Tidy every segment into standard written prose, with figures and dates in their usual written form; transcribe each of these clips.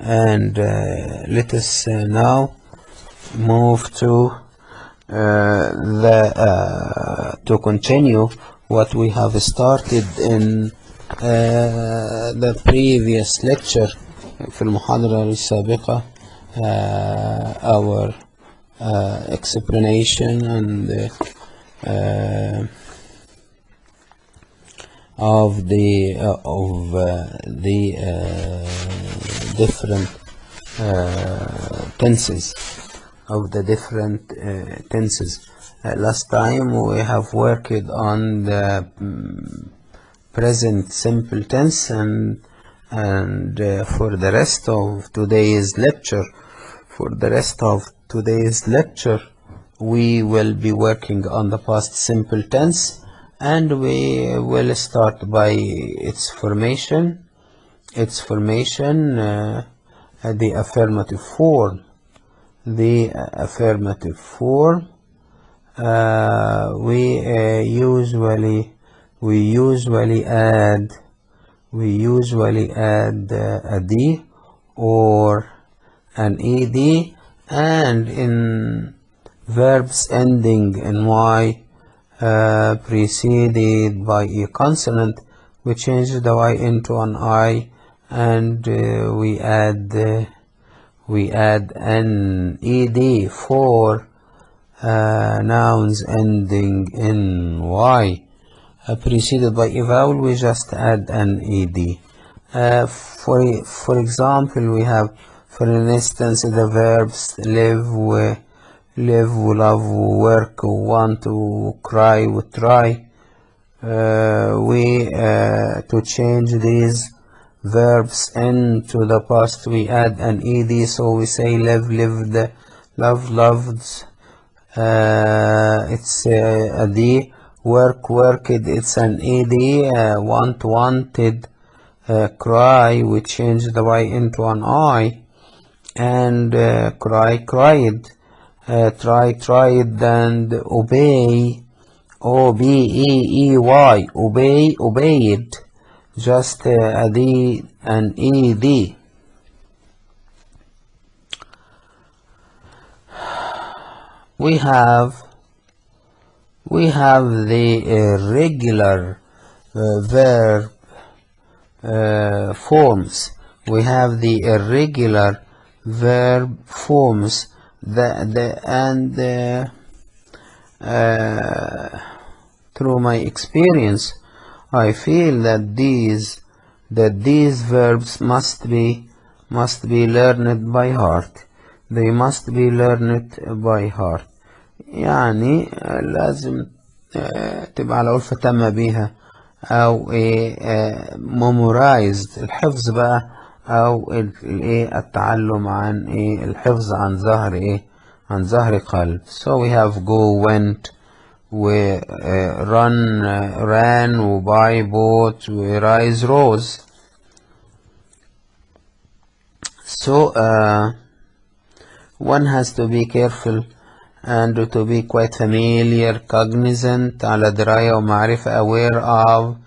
and let us now move to to continue what we have started in the previous lecture في المحاضرة السابقة. Our explanation and of the different tenses last time we have worked on the present simple tense, and for the rest of today's lecture we will be working on the past simple tense, and we will start by its formation, the affirmative form. We usually add a d or an ed, and in verbs ending in y preceded by a consonant, we change the y into an I, and we add an ed for nouns ending in y preceded by a vowel. We just add an ed. For example, we have, for instance, the verbs live, love, work, want, cry, try. To change these verbs into the past, we add an ed, so we say live, lived, loved. It's a d. Work, worked, it's an ed. Want, wanted. Cry, we change the y into an I, and cry, cried. Try, tried, and obey, obey, obeyed, just a d and ed. We have the irregular verb forms. We have the irregular verb forms. Through my experience, I feel that these verbs must be learned by heart. They must be learned by heart. يعني لازم تبقى على ألفة تامة بيها، أو memorized، الحفظ بقى، أو التعلم عن الحفظ عن ظهر قلب. So we have go, went, we run, ran, we buy, bought, we rise, rose. So one has to be careful and to be quite familiar, cognizant، على دراية ومعرفة، aware of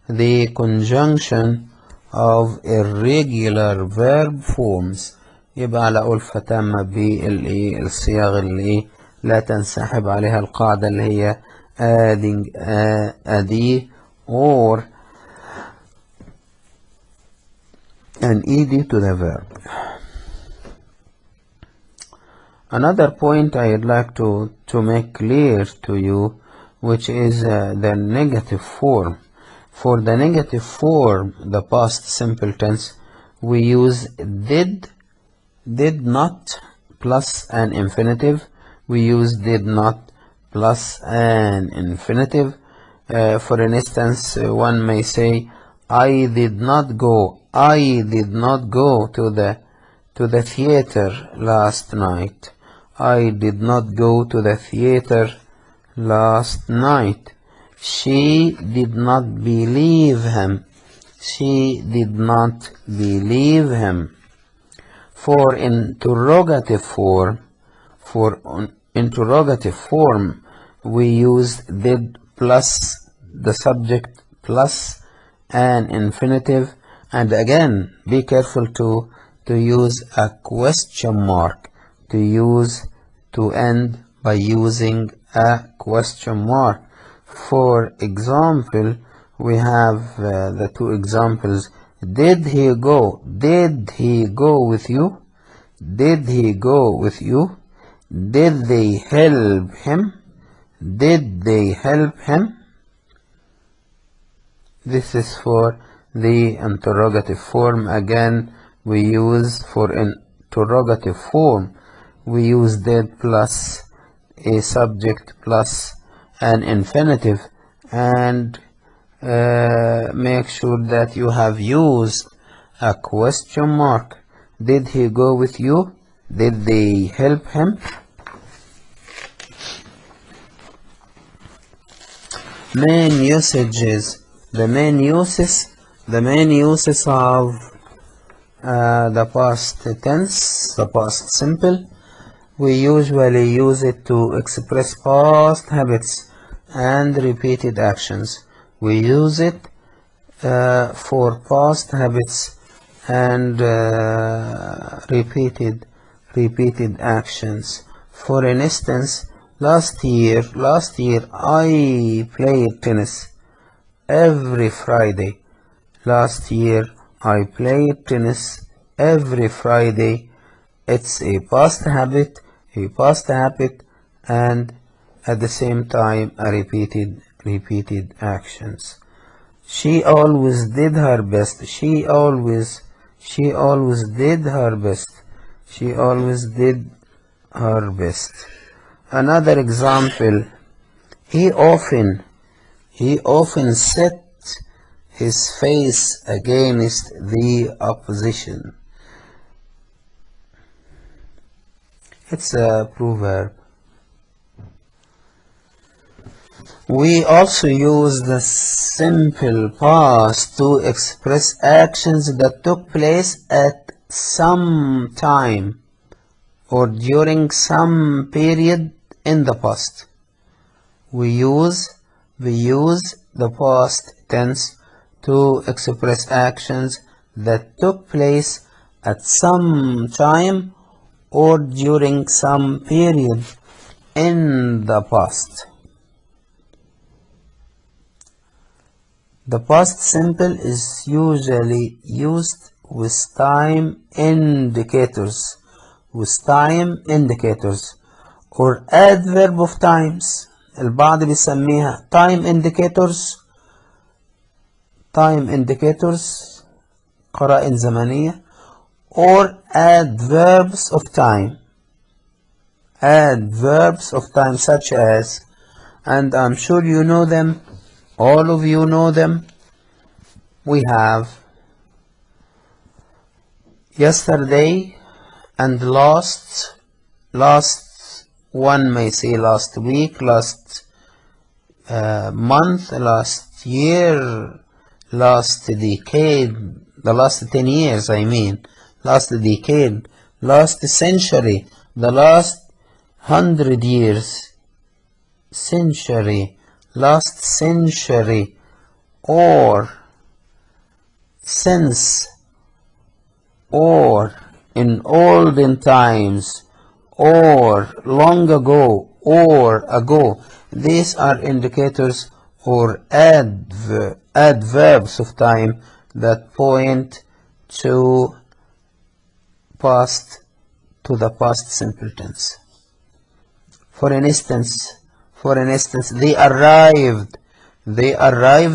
the conjunction of irregular verb forms. يبقى على ألفة تامة بالصياغ اللي لا تنسحب عليها القاعدة اللي هي adding a d or an ed to the verb. Another point I'd like to make clear to you, which is the negative form. For the negative form, the past simple tense, we use did not plus an infinitive. We use did not plus an infinitive. For instance, one may say, I did not go to the theater last night. I did not go to the theater last night. She did not believe him. For interrogative form, we use did plus the subject plus an infinitive. And again, be careful to to use a question mark, to end by using a question mark. For example, we have the two examples. Did he go? Did he go with you? Did he go with you? Did they help him? Did they help him? This is for the interrogative form. Again, we use for interrogative form, we use did plus a subject plus an infinitive, and make sure that you have used a question mark. Did he go with you? Did they help him? Main usages. The main uses of the past tense, the past simple. We usually use it to express past habits and repeated actions. We use it for past habits and repeated actions. For instance, last year I played tennis every Friday. Last year I played tennis every Friday. It's a past habit, and at the same time a repeated actions. She always did her best. She always did her best. She always did her best. Another example, he often set his face against the opposition. It's a proverb. We also use the simple past to express actions that took place at some time or during some period in the past. We use the past tense to express actions that took place at some time or during some period in the past. The past simple is usually used with time indicators or adverb of times. البعض بيسميها time indicators قرائن زمنية or adverbs of time such as, and I'm sure you know them, all of you know them. We have yesterday and last, one may say last week, last month, last year, last decade, the last 10 years I mean, last decade, last century, the last 100 years, last century, or since, or in olden times, or long ago, or ago. These are indicators or adverbs of time that point to the past simple tense. For instance, they arrived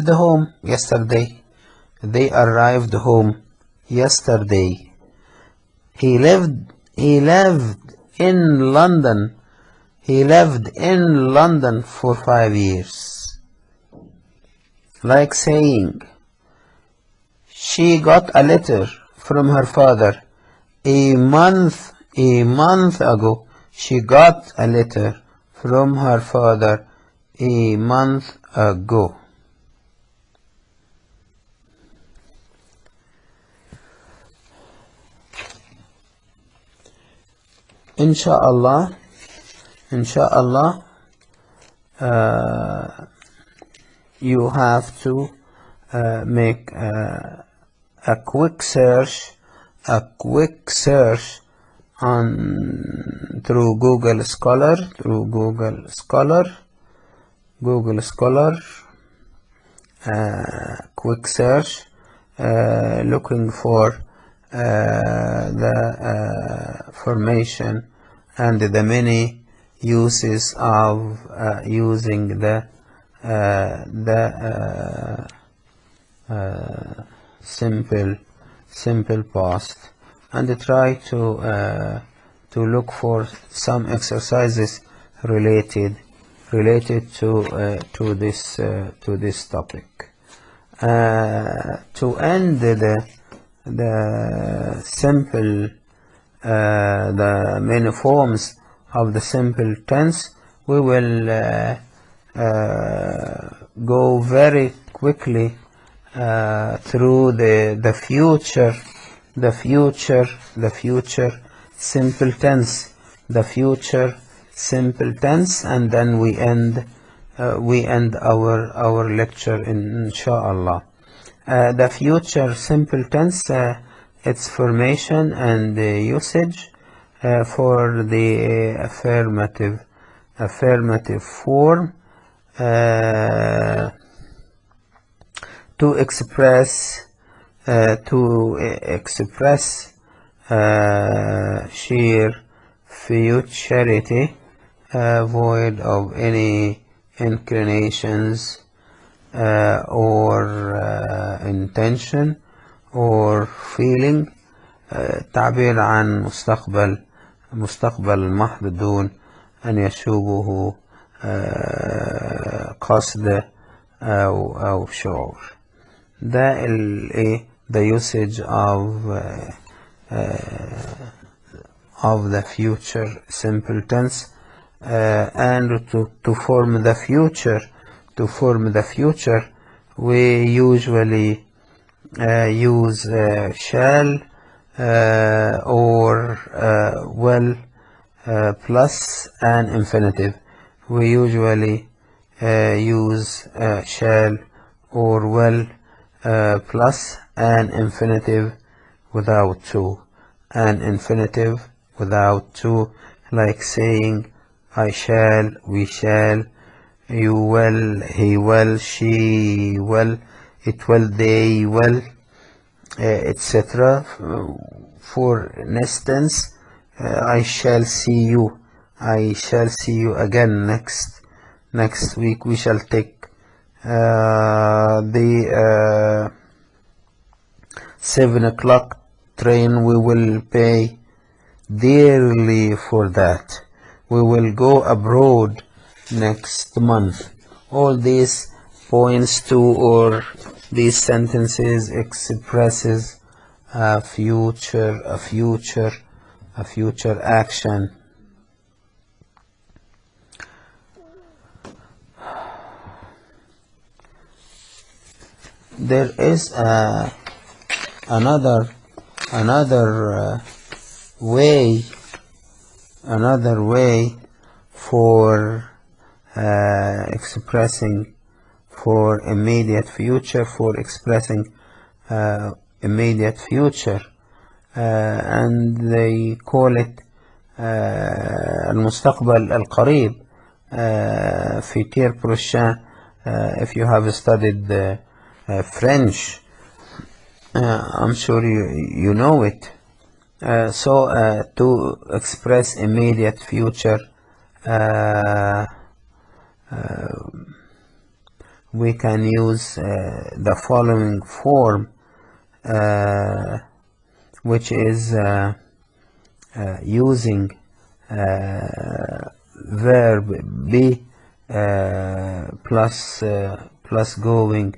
home yesterday. They arrived home yesterday. He lived in London. He lived in London for 5 years. Like saying, she got a letter from her father a month ago. She got a letter from her father a month ago. Inshallah, you have to make a quick search a quick search through Google Scholar, quick search, looking for the formation and the many uses of using the simple past, and try to look for some exercises related to this topic. To end the simple the many forms of the simple tense, we will go very quickly through the future simple tense, and then we end our lecture inshallah. The future simple tense, its formation and usage for the affirmative form, to express sheer futurity, void of any inclinations or intention or feeling. تعبير عن مستقبل محض دون أن يشوبه قصد أو شعور. ده the usage of the future simple tense, and to form the future we usually use shall or will plus an infinitive. We usually use shall or will plus an infinitive without to. An infinitive without to, like saying I shall, we shall, you will, he will, she will, it will, they will, etc. For instance, I shall see you again next week. We shall take the 7 o'clock train. We will pay dearly for that. We will go abroad next month. All these points to, or these sentences expresses a future action. There is another way for expressing for immediate future, and they call it المستقبل القريب. futur prochain, if you have studied French, I'm sure you know it. So to express immediate future, we can use the following form, which is using verb be plus going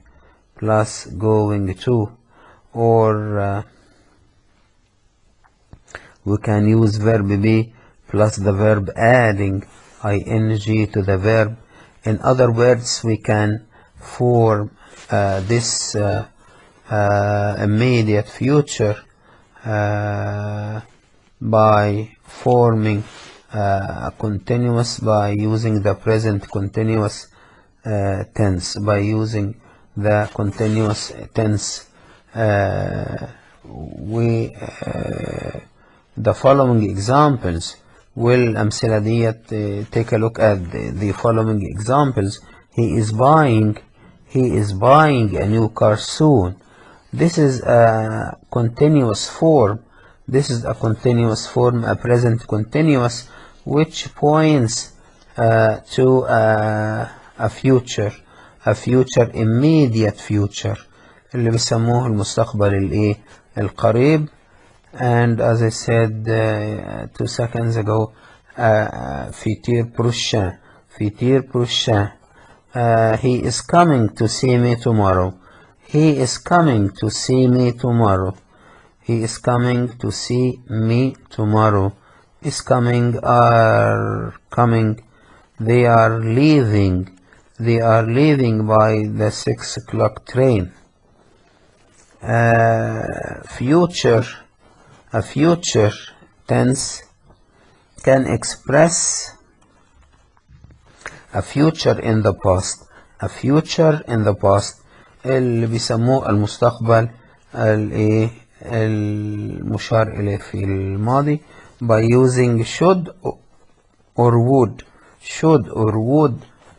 to, or we can use verb be plus the verb adding ing to the verb. In other words, we can form this immediate future by forming a continuous, by using the present continuous tense, the following examples. والأمثلة ديت take a look at the following examples. He is buying a new car soon. This is a continuous form. This is a continuous form, a present continuous, which points to a future immediate future اللي بيسموه المستقبل الايه القريب. And as I said 2 seconds ago, futur prochain. He is coming to see me tomorrow. He is coming to see me tomorrow. He is coming to see me tomorrow. Is coming, are coming. They are leaving. They are leaving by the 6 o'clock train. A future tense can express a future in the past. A future in the past اللي بيسموه المستقبل المشار إليه في الماضي by using should or would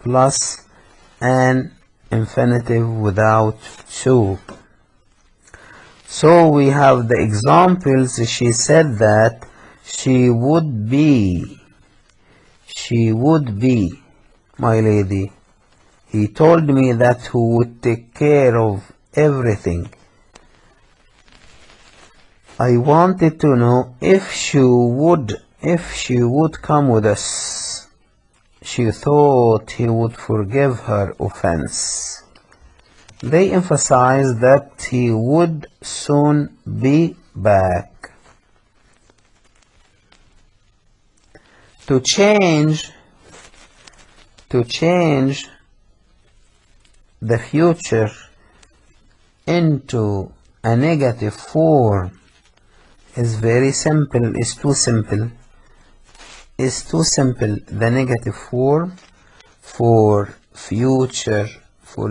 plus an infinitive without to. So we have the examples. She said that she would be my lady. He told me that he would take care of everything. I wanted to know if she would come with us. She thought he would forgive her offense. They emphasized that he would soon be back. To change the future into a negative form is very simple, is too simple. The negative form for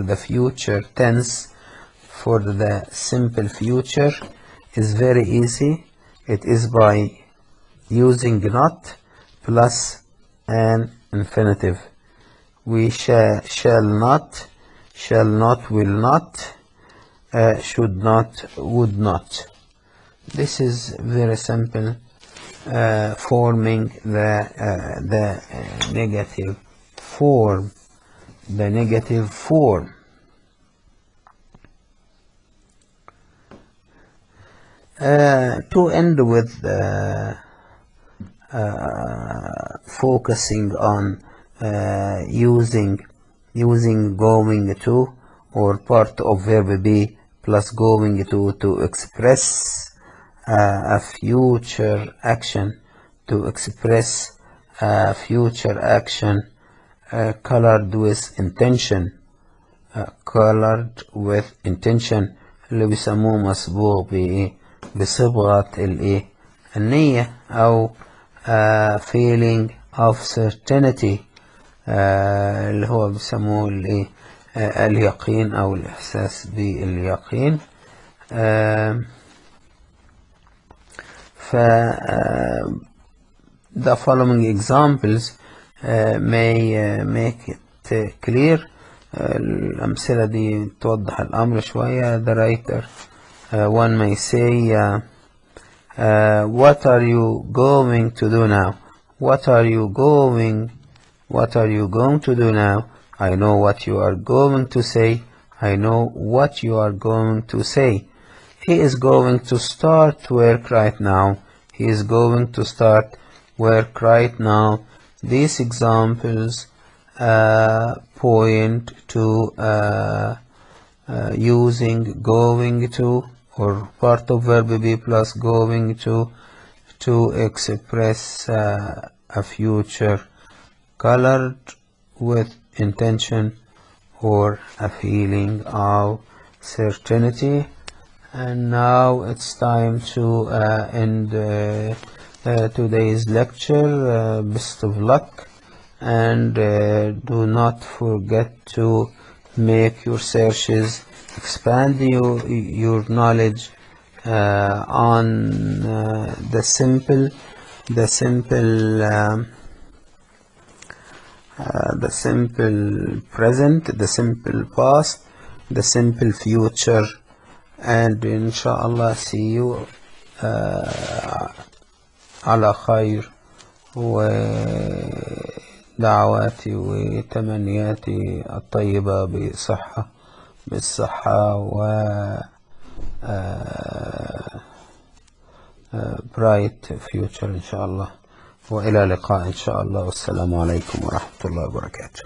the future tense, for the simple future, is very easy. It is by using not plus an infinitive. We shall not, will not, should not, would not. This is very simple, forming the negative form. To end with focusing on using going to or part of verb be plus going to express a future action, colored with intention, اللي بيسموه مسبوق بصبغة النية أو feeling of certainty اللي هو بيسموه اليقين أو الإحساس باليقين. The following examples may make it clear. الأمثلة دي توضح الأمر شوية. The writer one may say what are you going to do now? What are you going to do now? I know what you are going to say. He is going to start work right now. These examples point to using going to or part of verb be plus going to express a future colored with intention or a feeling of certainty. And now it's time to end today's lecture. Best of luck, and do not forget to make your searches, expand your knowledge, on the simple present, the simple past, the simple future, and inshallah see you على خير. ودعواتي وتمنياتي الطيبة بالصحة و bright future إن شاء الله. وإلى لقاء إن شاء الله، والسلام عليكم ورحمة الله وبركاته.